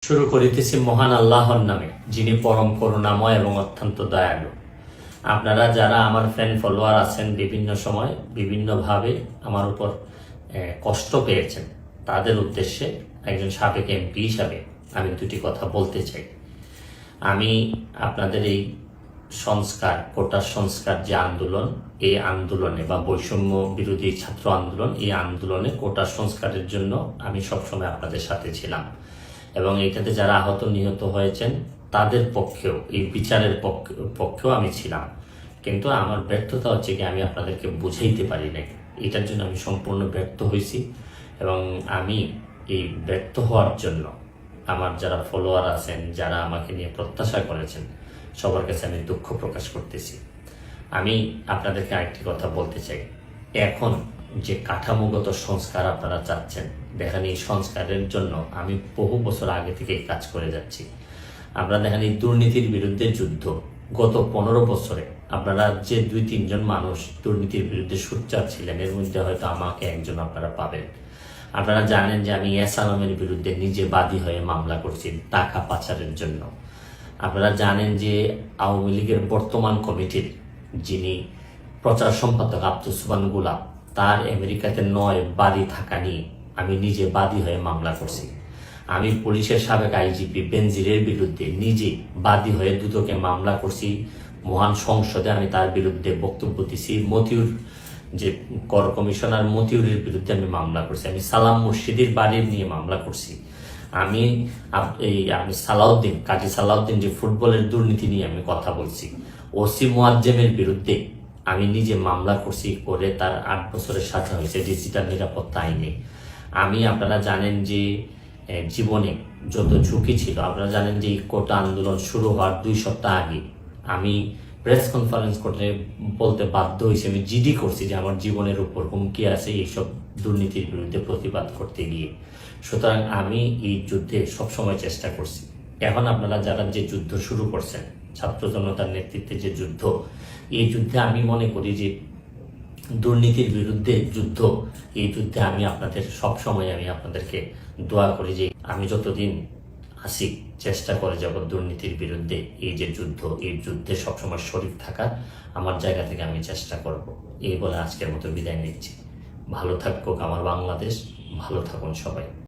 শুরু করিতেছি মহান আল্লাহর নামে, যিনি পরম করুণাময় এবং অত্যন্ত দয়ালু। আপনারা যারা আমার ফ্যান ফলোয়ার আছেন, বিভিন্ন সময় বিভিন্নভাবে আমার উপর কষ্ট পেয়েছেন, তাদের উদ্দেশ্যে একজন সাবেক এমপি হিসাবে আমি দুটি কথা বলতে চাই। আমি আপনাদের এই সংস্কার, কোটা সংস্কার যে আন্দোলন, এই আন্দোলনে বা বৈষম্য বিরোধী ছাত্র আন্দোলন, এই আন্দোলনে কোটা সংস্কারের জন্য আমি সবসময় আপনাদের সাথে ছিলাম এবং এটাতে যারা আহত নিহত হয়েছেন তাদের পক্ষেও, এই বিচারের পক্ষেও আমি ছিলাম। কিন্তু আমার ব্যর্থতা হচ্ছে কি, আমি আপনাদেরকে বুঝাইতে পারি নাই। এটার জন্য আমি সম্পূর্ণ ব্যর্থ হয়েছি এবং আমি এই ব্যর্থ হওয়ার জন্য আমার যারা ফলোয়ার আছেন, যারা আমাকে নিয়ে প্রত্যাশা করেছেন, সবার কাছে আমি দুঃখ প্রকাশ করতেছি। আমি আপনাদেরকে আরেকটি কথা বলতে চাই। এখন যে কাঠামোগত সংস্কার আপনারা চাচ্ছেন, দেখেন এই সংস্কারের জন্য আমি বহু বছর আগে থেকে কাজ করে যাচ্ছি। আপনারা দেখেন এই দুর্নীতির বিরুদ্ধে যুদ্ধ গত 15 বছরে আপনারা যে 2-3 জন মানুষ দুর্নীতির বিরুদ্ধে সোচ্চার ছিলেন, এর মধ্যে হয়তো আমাকে একজন আপনারা পাবেন। আপনারা জানেন যে আমি এস আলমের বিরুদ্ধে নিজে বাদী হয়ে মামলা করছি টাকা পাচারের জন্য। আপনারা জানেন যে আওয়ামী লীগের বর্তমান কমিটির যিনি প্রচার সম্পাদক আব্দুস সুবহান গোলাপ, তার আমেরিকাতে 9 বাড়ি থাকা নিয়ে আমি নিজে বাদী হয়ে মামলা করছি। আমি পুলিশের সাবেক আইজিপি বেনজিরের বিরুদ্ধে নিজে বাদী হয়ে দুদকে মামলা করছি। মহান সংসদে আমি তার বিরুদ্ধে বক্তব্য দিছি। মতিউর যে কর কমিশনার মতিউরের বিরুদ্ধে আমি মামলা করছি। আমি সালাম মুর্শিদের বাড়ির নিয়ে মামলা করছি। আমি সালাউদ্দিন, কাজী সালাউদ্দিন যে ফুটবলের দুর্নীতি নিয়ে আমি কথা বলছি। ওসি মুয়াজ্জেমের বিরুদ্ধে আমি নিজে মামলা করছি, করে তার 8 বছরের সাজা হয়েছে ডিজিটাল নিরাপত্তা আইনে। আপনারা জানেন যে জীবনে যত ঝুঁকি ছিল, আপনারা জানেন যে এই কোটা আন্দোলন শুরু হওয়ার 2 সপ্তাহ আগে আমি প্রেস কনফারেন্স করতে বলতে বাধ্য হয়েছি, আমি জিডি করছি যে আমার জীবনের উপর হুমকি আছে এইসব দুর্নীতির বিরুদ্ধে প্রতিবাদ করতে গিয়ে। সুতরাং আমি এই যুদ্ধে সবসময় চেষ্টা করছি। এখন আপনারা যারা যে যুদ্ধ শুরু করছেন, ছাত্র জনতার নেতৃত্বে যে যুদ্ধ, এই যুদ্ধে আমি মনে করি যে দুর্নীতির বিরুদ্ধে যুদ্ধ, এই যুদ্ধে আমি আপনাদের সবসময় আমি আপনাদেরকে দোয়া করি যে আমি যতদিন আসি চেষ্টা করে যাব দুর্নীতির বিরুদ্ধে এই যে যুদ্ধ, এই যুদ্ধে সবসময় শরীক থাকার আমার জায়গা থেকে আমি চেষ্টা করব। এই বলে আজকের মতো বিদায় নিচ্ছি। ভালো থাকুক আমার বাংলাদেশ, ভালো থাকুন সবাই।